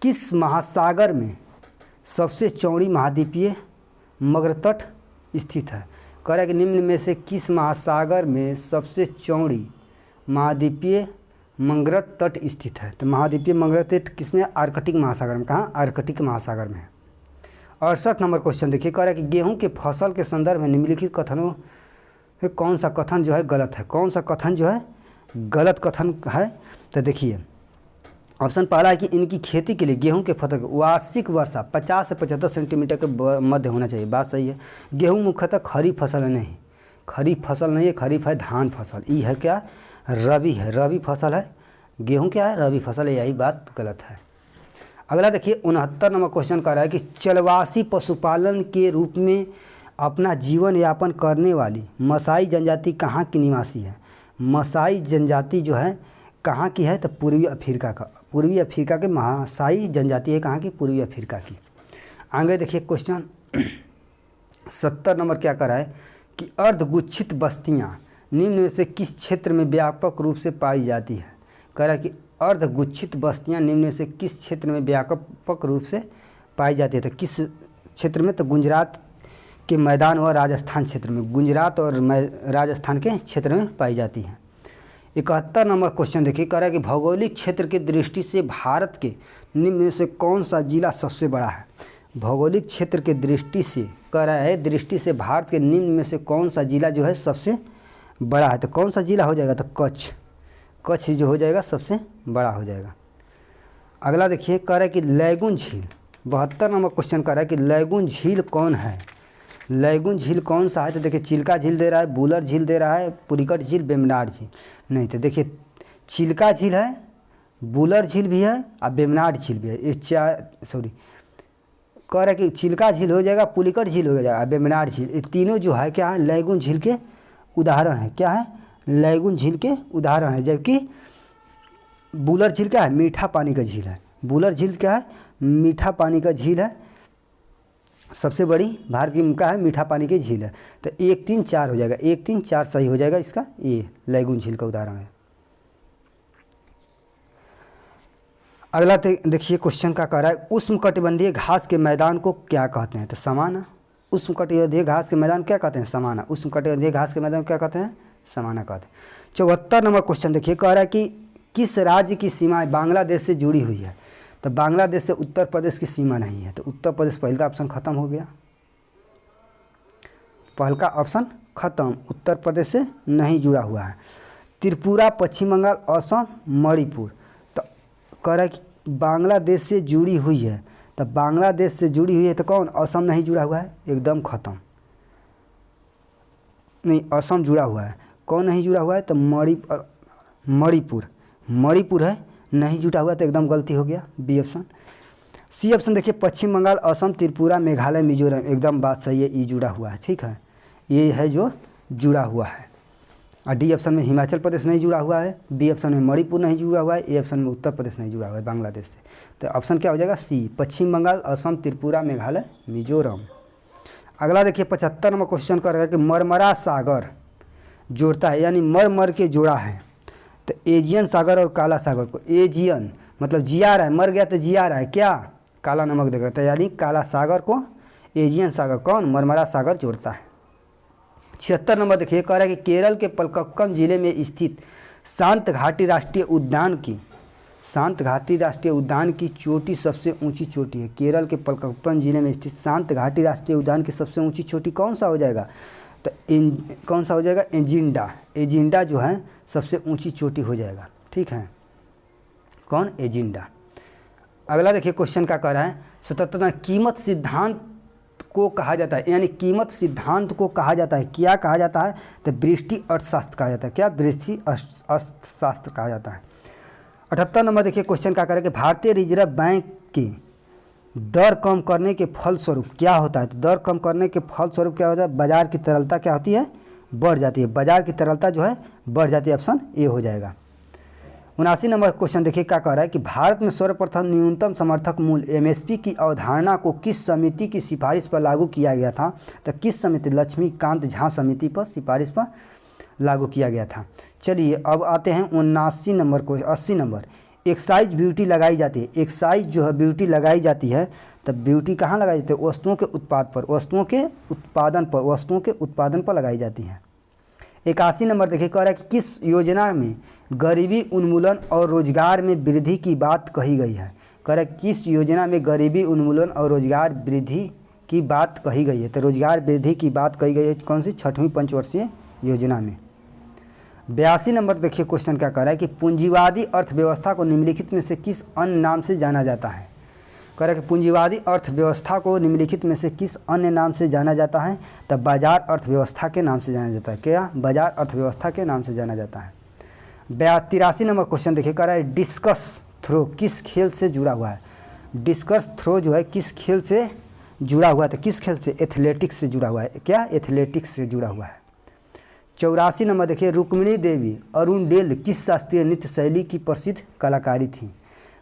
किस महासागर में सबसे चौड़ी महाद्वीपीय मगर तट स्थित है? कह रहा है कि निम्न में से किस महासागर में सबसे चौड़ी महाद्वीपीय मंगरत तट स्थित है? तो महाद्वीपीय मंगरत तट किसमें? आर्कटिक महासागर में। कहाँ? आर्कटिक महासागर में है। 68 नंबर क्वेश्चन देखिए, कह रहा है कि गेहूं के फसल के संदर्भ में निम्नलिखित कथनों में कौन सा कथन जो है गलत है? कौन सा कथन जो है गलत कथन है? तो देखिए ऑप्शन पहला है कि इनकी खेती के लिए गेहूं के फसल वार्षिक वर्षा 50 से 75 सेंटीमीटर के मध्य होना चाहिए, बात सही है। गेहूं मुख्यतः खरीफ फसल है, नहीं खरीफ फसल नहीं है, खरीफ है धान फसल। ये है क्या? रबी है, रबी फसल है। गेहूं क्या है? रबी फसल है, यही बात गलत है। अगला देखिए 69 नंबर क्वेश्चन कह रहा है कि चलवासी पशुपालन के रूप में अपना जीवन यापन करने वाली मसाई जनजाति कहाँ की निवासी है? मसाई जनजाति जो है कहाँ की है? तो पूर्वी अफ्रीका का, पूर्वी अफ्रीका के मसाई जनजाति है, कहाँ की? पूर्वी अफ्रीका की। आगे देखिए क्वेश्चन 70 नंबर क्या कर रहा है कि अर्धगुच्छित बस्तियाँ निम्न में से किस क्षेत्र में व्यापक रूप से पाई जाती है? कह रहा है कि अर्धगुच्छित बस्तियाँ निम्न में से किस क्षेत्र में व्यापक रूप से पाई जाती है? तो किस क्षेत्र में? तो गुजरात के मैदान व राजस्थान क्षेत्र में, गुजरात और राजस्थान के क्षेत्र में पाई जाती हैं। 71 नंबर क्वेश्चन देखिए, कह रहा है कि भौगोलिक क्षेत्र की दृष्टि से भारत के निम्न में से कौन सा जिला सबसे बड़ा है। भौगोलिक क्षेत्र के दृष्टि से कह रहा है, दृष्टि से भारत के निम्न में से कौन सा जिला जो है सबसे बड़ा है। तो कौन सा जिला हो जाएगा, तो कच्छ, कच्छ जो हो जाएगा सबसे बड़ा हो जाएगा। अगला देखिए, कह रहा है कि लैगून झील, 72 नंबर क्वेश्चन कह रहा है कि लैगून झील कौन है, लैगून झील कौन सा है। तो देखिए चिल्का झील दे रहा है, बुलर झील दे रहा है, पुलिकट झील, वेम्बनाड झील। नहीं, तो देखिए चिल्का झील है, बुलर झील भी है और वेम्बनाड झील भी है। ये कह रहा है कि चिल्का झील हो जाएगा, पुलिकट झील हो जाएगा, वेम्बनाड झील, ये तीनों जो है क्या है, लैगून झील के उदाहरण है। क्या है, लैगून झील के उदाहरण है। जबकि बुलर झील क्या है, मीठा पानी का झील है। बुलर झील क्या है, मीठा पानी का झील है, सबसे बड़ी भारत की क्या है, मीठा पानी की झील है। तो 1, 3, 4 हो जाएगा, 1, 3, 4 सही हो जाएगा इसका, ये लैगून झील का उदाहरण है। अगला देखिए क्वेश्चन का कह रहा है, उष्णकटिबंधीय घास के मैदान को क्या कहते हैं। तो समाना। उष्णकटिबंधीय घास के मैदान क्या कहते हैं, समाना। उष्णकटिबंधीय घास के मैदान क्या कहते हैं, समाना कहते हैं। 74 नंबर क्वेश्चन देखिए, कह रहा है कि किस राज्य की सीमाएं बांग्लादेश से जुड़ी हुई है। तो बांग्लादेश से उत्तर प्रदेश की सीमा नहीं है। तो उत्तर प्रदेश पहले का ऑप्शन खत्म हो गया, पहल का ऑप्शन खत्म, उत्तर प्रदेश से नहीं जुड़ा हुआ है। त्रिपुरा, पश्चिम बंगाल, असम, मणिपुर। तो कह रहा है कि बांग्लादेश से जुड़ी हुई है। तो बांग्लादेश से जुड़ी हुई है तो कौन, असम नहीं जुड़ा हुआ है, एकदम खत्म। नहीं, असम जुड़ा हुआ है, कौन नहीं जुड़ा हुआ है, तो मणिपुर, मणिपुर है, नहीं जुटा हुआ, तो एकदम गलती हो गया, बी ऑप्शन। सी ऑप्शन देखिए, पश्चिम बंगाल, असम, त्रिपुरा, मेघालय, मिजोरम, एकदम बात सही है, ई जुड़ा हुआ है, ठीक है, ये है जो जुड़ा हुआ है। और डी ऑप्शन में हिमाचल प्रदेश नहीं जुड़ा हुआ है, बी ऑप्शन में मणिपुर नहीं जुड़ा हुआ है, ए ऑप्शन में उत्तर प्रदेश नहीं जुड़ा हुआ है बांग्लादेश से। तो ऑप्शन क्या हो जाएगा, सी, पश्चिम बंगाल, असम, त्रिपुरा, मेघालय, मिजोरम। अगला देखिए 75 नंबर क्वेश्चन कर रहा है कि मरमरा सागर जोड़ता है, यानी मर मर के जोड़ा है। तो एजियन सागर और काला सागर को, एजियन मतलब जिया रहा है, मर गया तो जिया रहा है, क्या, काला नमक देगा। तो यानी काला सागर को एजियन सागर कौन, मरमरा सागर जोड़ता है। 76 नंबर देखिए, कह रहा है कि केरल के पलक्कम जिले में स्थित शांत घाटी राष्ट्रीय उद्यान की, शांत घाटी राष्ट्रीय उद्यान की चोटी सबसे ऊंची चोटी है। केरल के पलक्कम जिले में स्थित शांत घाटी राष्ट्रीय उद्यान की सबसे ऊंची चोटी कौन सा हो जाएगा, तो कौन सा हो जाएगा, एजिंडा, एजिंडा जो है सबसे ऊंची चोटी हो जाएगा, ठीक है, कौन, एजिंडा। अगला देखिए क्वेश्चन का कह रहा है 77, कीमत सिद्धांत को कहा जाता है, यानी कीमत सिद्धांत को कहा जाता है, क्या कहा जाता है, तो वृष्टि अर्थशास्त्र कहा जाता है, क्या, वृष्टि अर्थशास्त्र कहा जाता है। 78 नंबर देखिए क्वेश्चन का कह रहा है कि भारतीय रिजर्व बैंक की दर कम करने के फलस्वरूप क्या होता है। तो दर कम करने के फलस्वरूप क्या होता है, बाजार की तरलता क्या होती है, बढ़ जाती है, बाजार की तरलता जो है बढ़ जाती है, ऑप्शन ए हो जाएगा। 79 नंबर क्वेश्चन देखिए क्या कह रहा है कि भारत में सर्वप्रथम न्यूनतम समर्थक मूल्य एमएसपी की अवधारणा को किस समिति की सिफारिश पर लागू किया गया था। तो किस समिति, लक्ष्मीकांत झा समिति पर सिफारिश पर लागू किया गया था। चलिए अब आते हैं 79 नंबर को, 80 नंबर, एक्साइज ड्यूटी लगाई जाती है, एक्साइज जो है ड्यूटी लगाई जाती है, तब ड्यूटी कहाँ लगाई जाती है, वस्तुओं के उत्पाद पर, वस्तुओं के उत्पादन पर, वस्तुओं के उत्पादन पर लगाई जाती है। 81 नंबर देखिए कह रहा है कि किस योजना में गरीबी उन्मूलन और रोजगार में वृद्धि की बात कही गई है। कह रहा है किस योजना में गरीबी उन्मूलन और रोजगार वृद्धि की बात कही गई है। तो रोजगार वृद्धि की बात कही गई है कौन सी, 6वीं पंचवर्षीय योजना में। 82 नंबर देखिए क्वेश्चन क्या कह रहा है कि पूंजीवादी अर्थव्यवस्था को निम्नलिखित में से किस अन्य नाम से जाना जाता है। कह रहा है कि पूंजीवादी अर्थव्यवस्था को निम्नलिखित में से किस अन्य नाम से जाना जाता है। तब बाजार अर्थव्यवस्था के नाम से जाना जाता है, क्या, बाजार अर्थव्यवस्था के नाम से जाना जाता है। 83 नंबर क्वेश्चन देखिए कह रहा है डिस्कस थ्रो किस खेल से जुड़ा हुआ है। डिस्कस थ्रो जो है किस खेल से जुड़ा हुआ है, तो किस खेल से, एथलेटिक्स से जुड़ा हुआ है, क्या, एथलेटिक्स से जुड़ा हुआ है। 84 नंबर देखिए रुक्मिणी देवी अरुणडेल किस शास्त्रीय नृत्य शैली की प्रसिद्ध कलाकारी थी।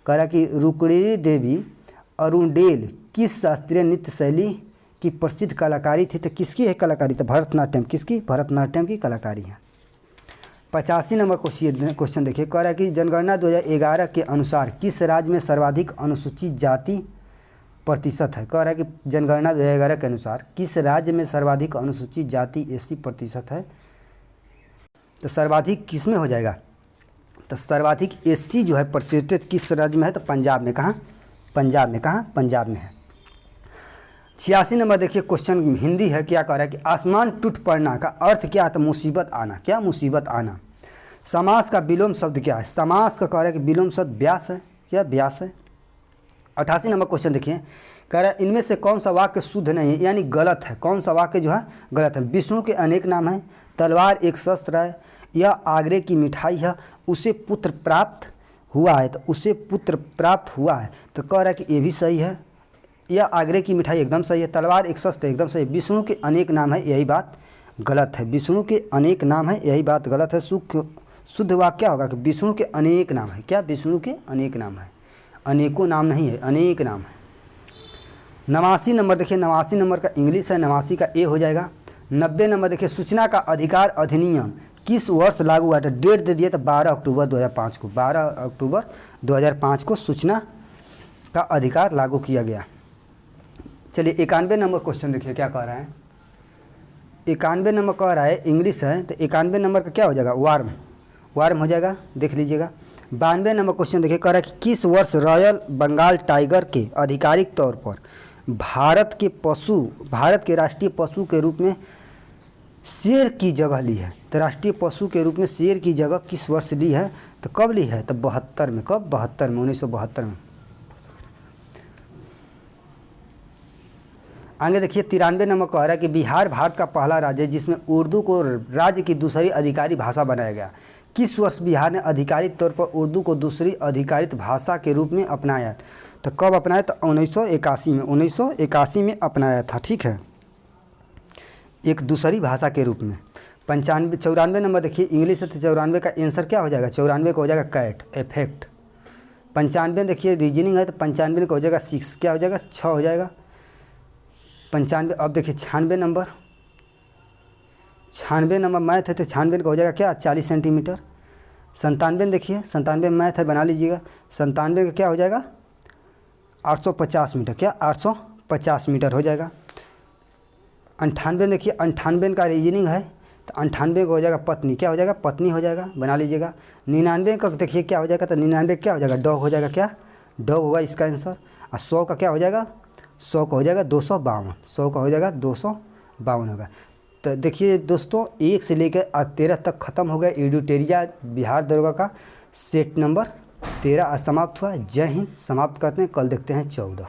कह रहा कि रुक्मिणी देवी अरुणडेल किस शास्त्रीय नृत्य शैली की प्रसिद्ध कलाकारी थी। तो किसकी है कलाकारी, तो भरतनाट्यम, किसकी, भरतनाट्यम की कलाकारी है। 85 नंबर क्वेश्चन देखिए कह रहा है कि जनगणना 2011 के अनुसार किस राज्य में सर्वाधिक अनुसूचित जाति प्रतिशत है। कह रहा है कि जनगणना 2011 के अनुसार किस राज्य में सर्वाधिक अनुसूचित जाति एससी प्रतिशत है। तो सर्वाधिक किस में हो जाएगा, तो सर्वाधिक एससी जो है परसेंटेज किस राज्य में है, तो पंजाब में। कहाँ, पंजाब में। कहाँ, पंजाब में है। 86 नंबर देखिए क्वेश्चन हिंदी है। क्या कह रहा है कि आसमान टूट पड़ना का अर्थ क्या है, तो मुसीबत आना। क्या, मुसीबत आना। समास का विलोम शब्द क्या है, समास का कह रहा है कि विलोम शब्द व्यास है। क्या, व्यास है। 88 नंबर क्वेश्चन देखिए, कह रहा है इनमें से कौन सा वाक्य शुद्ध नहीं है, यानी गलत है। कौन सा वाक्य जो है गलत है। विष्णु के अनेक नाम हैं, तलवार एक शस्त्र है, यह आगरे की मिठाई है, उसे पुत्र प्राप्त हुआ है, तो उसे पुत्र प्राप्त हुआ है, तो कह रहा है कि ये भी सही है। यह आगरे की मिठाई एकदम सही है, तलवार एक शस्त्र एकदम सही है। विष्णु के अनेक नाम है, यही बात गलत है। विष्णु के अनेक नाम है, यही बात गलत है। शुद्ध वाक्य क्या होगा कि विष्णु के अनेक नाम है। क्या, विष्णु के अनेक नाम है, अनेकों नाम नहीं है, अनेक नाम है। 89 नंबर देखिए, 89 नंबर का इंग्लिश है, 89 का ए हो जाएगा। 90 नंबर देखिए, सूचना का अधिकार अधिनियम किस वर्ष लागू हुआ था। डेट दे दिए तो 12 अक्टूबर 2005 को। 12 अक्टूबर 2005 को सूचना का अधिकार लागू किया गया। चलिए 91 नंबर क्वेश्चन देखिए क्या कह रहा है। 91 नंबर कह रहा है इंग्लिश है, तो 91 नंबर का क्या हो जाएगा, वार्म। वार्म हो जाएगा, देख लीजिएगा। 92 नंबर क्वेश्चन देखिए, कह रहा है कि किस वर्ष रॉयल बंगाल टाइगर के आधिकारिक तौर पर भारत के राष्ट्रीय पशु के रूप में शेर की जगह ली है। तो राष्ट्रीय पशु के रूप में शेर की जगह किस वर्ष ली है, तो कब ली है, तो 72 में। कब, 72 में, 1972 में। आगे देखिए 93 नंबर कह रहा है कि बिहार भारत का पहला राज्य है जिसमें उर्दू को राज्य की दूसरी आधिकारिक भाषा बनाया गया। किस वर्ष बिहार ने आधिकारिक तौर पर उर्दू को दूसरी आधिकारिक भाषा के रूप में अपनाया, तो कब अपनाया, तो 1981 में। 1981 में अपनाया था। ठीक है, एक दूसरी भाषा के रूप में। 94 नंबर देखिए इंग्लिश है, तो 94 का आंसर क्या हो जाएगा, 94 का हो जाएगा कैट, इफेक्ट। 95 देखिए रीजनिंग है, तो 95 का हो जाएगा 6, क्या हो जाएगा, 6 हो जाएगा। 95। अब देखिए 96 नंबर, 96 नंबर मैथ है, तो 96 का हो जाएगा क्या, 40 सेंटीमीटर। 97 देखिए, 97 मैथ है, बना लीजिएगा। 97 का क्या हो जाएगा, 850 मीटर। क्या, 850 मीटर हो जाएगा। 98 देखिए, 98 का रीजनिंग है, तो 98 का हो जाएगा पत्नी। क्या हो जाएगा, पत्नी हो जाएगा, बना लीजिएगा। 99 का देखिए क्या हो जाएगा, तो 99 क्या हो जाएगा, डॉग हो जाएगा। क्या, डॉग होगा इसका आंसर। और 100 का क्या हो जाएगा, 100 का हो जाएगा 252। 100 का हो जाएगा 252 होगा। तो देखिए दोस्तों 1 से लेकर 13 तक ख़त्म हो गया एडिटोरिया बिहार दरोगा का सेट नंबर 13 समाप्त हुआ। जय हिंद। समाप्त करते हैं, कल देखते हैं 14।